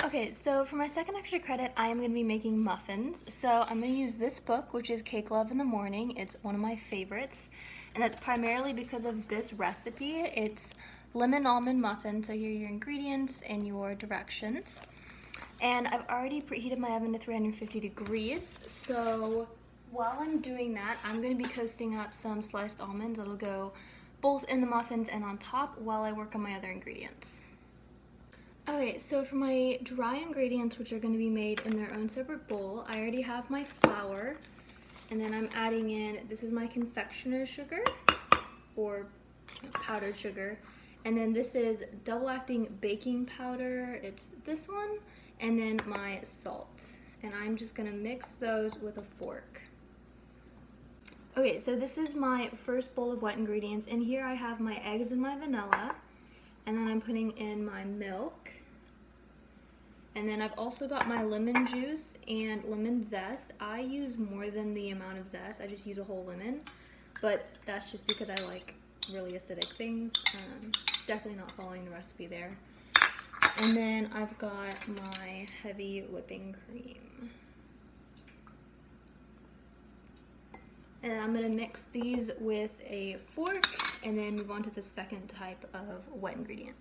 Okay, so for my second extra credit, I am going to be making muffins. So I'm going to use this book, which is Cake Love in the Morning. It's one of my favorites, and that's primarily because of this recipe. It's lemon almond muffin, so here are your ingredients and your directions. And I've already preheated my oven to 350 degrees, so while I'm doing that, I'm going to be toasting up some sliced almonds that'll go both in the muffins and on top while I work on my other ingredients. Okay, so for my dry ingredients, which are going to be made in their own separate bowl, I already have my flour, and then I'm adding in, this is my confectioner's sugar, or powdered sugar, and then this is double acting baking powder, it's this one, and then my salt. And I'm just going to mix those with a fork. Okay, so this is my first bowl of wet ingredients, and here I have my eggs and my vanilla, and then I'm putting in my milk. And then I've also got my lemon juice and lemon zest. I use more than the amount of zest. I just use a whole lemon, but that's just because I like really acidic things. Definitely not following the recipe there. And then I've got my heavy whipping cream. And then I'm gonna mix these with a fork and then move on to the second type of wet ingredient.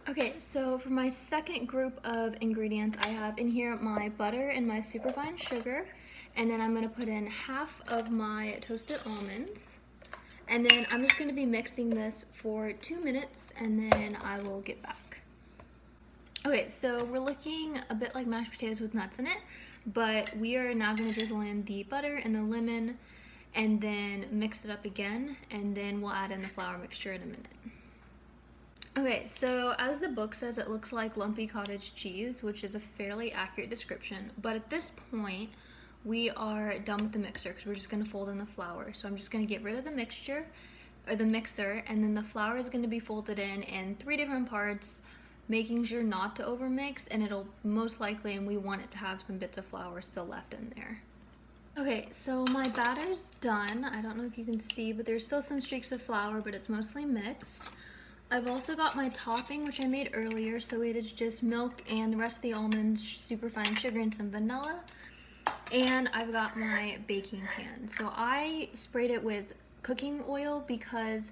Okay, so for my second group of ingredients, I have in here my butter and my superfine sugar, and then I'm gonna put in half of my toasted almonds, and then I'm just gonna be mixing this for 2 minutes, and then I will get back. Okay, so we're looking a bit like mashed potatoes with nuts in it, but we are now gonna drizzle in the butter and the lemon, and then mix it up again, and then we'll add in the flour mixture in a minute. Okay, so as the book says, it looks like lumpy cottage cheese, which is a fairly accurate description, but at this point, we are done with the mixer because we're just gonna fold in the flour. So I'm just gonna get rid of the mixture, or the mixer, and then the flour is gonna be folded in 3 different parts, making sure not to overmix, and it'll most likely, and we want it to have some bits of flour still left in there. Okay, so my batter's done. I don't know if you can see, but there's still some streaks of flour, but it's mostly mixed. I've also got my topping, which I made earlier, so it is just milk and the rest of the almonds, superfine sugar, and some vanilla. And I've got my baking pan. So I sprayed it with cooking oil because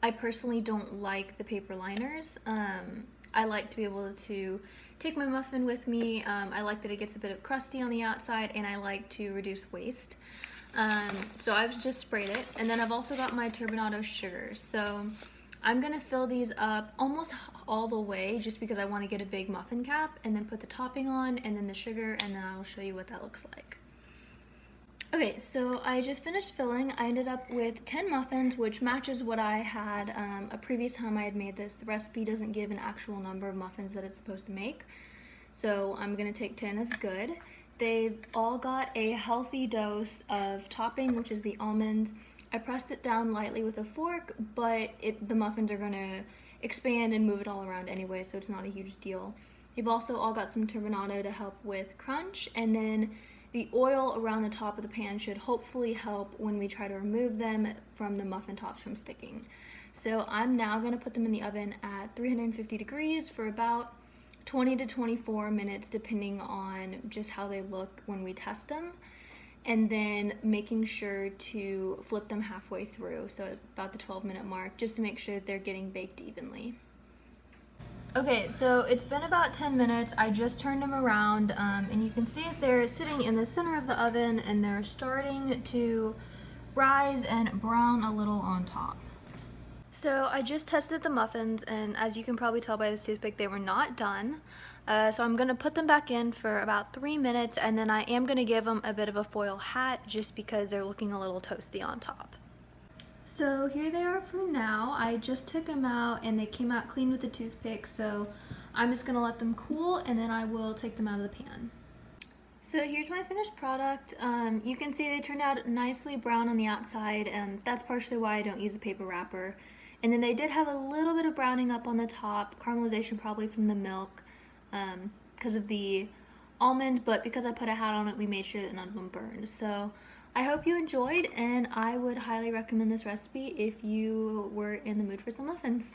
I personally don't like the paper liners. I like to be able to take my muffin with me. I like that it gets a bit of crusty on the outside, and I like to reduce waste. So I've just sprayed it, and then I've also got my turbinado sugar. So I'm gonna fill these up almost all the way just because I want to get a big muffin cap, and then put the topping on and then the sugar, and then I will show you what that looks like. Okay, so I just finished filling. I ended up with 10 muffins, which matches what I had a previous time I had made this. The recipe doesn't give an actual number of muffins that it's supposed to make, so I'm gonna take 10 as good. They've all got a healthy dose of topping, which is the almonds. I pressed it down lightly with a fork, but the muffins are gonna expand and move it all around anyway, so it's not a huge deal. They've also all got some turbinado to help with crunch, and then the oil around the top of the pan should hopefully help when we try to remove them from the muffin tops from sticking. So I'm now gonna put them in the oven at 350 degrees for about 20 to 24 minutes, depending on just how they look when we test them. And then making sure to flip them halfway through, so about the 12-minute mark, just to make sure they're getting baked evenly. Okay, so it's been about 10 minutes. I just turned them around, and you can see they're sitting in the center of the oven, and they're starting to rise and brown a little on top. So I just tested the muffins, and as you can probably tell by this toothpick, they were not done. So I'm gonna put them back in for about 3 minutes, and then I am gonna give them a bit of a foil hat just because they're looking a little toasty on top. So here they are for now. I just took them out and they came out clean with the toothpick, so I'm just gonna let them cool and then I will take them out of the pan. So here's my finished product. You can see they turned out nicely brown on the outside, and that's partially why I don't use the paper wrapper. And then they did have a little bit of browning up on the top, caramelization probably from the milk because of the almond, but because I put a hat on it, we made sure that none of them burned. So I hope you enjoyed, and I would highly recommend this recipe if you were in the mood for some muffins.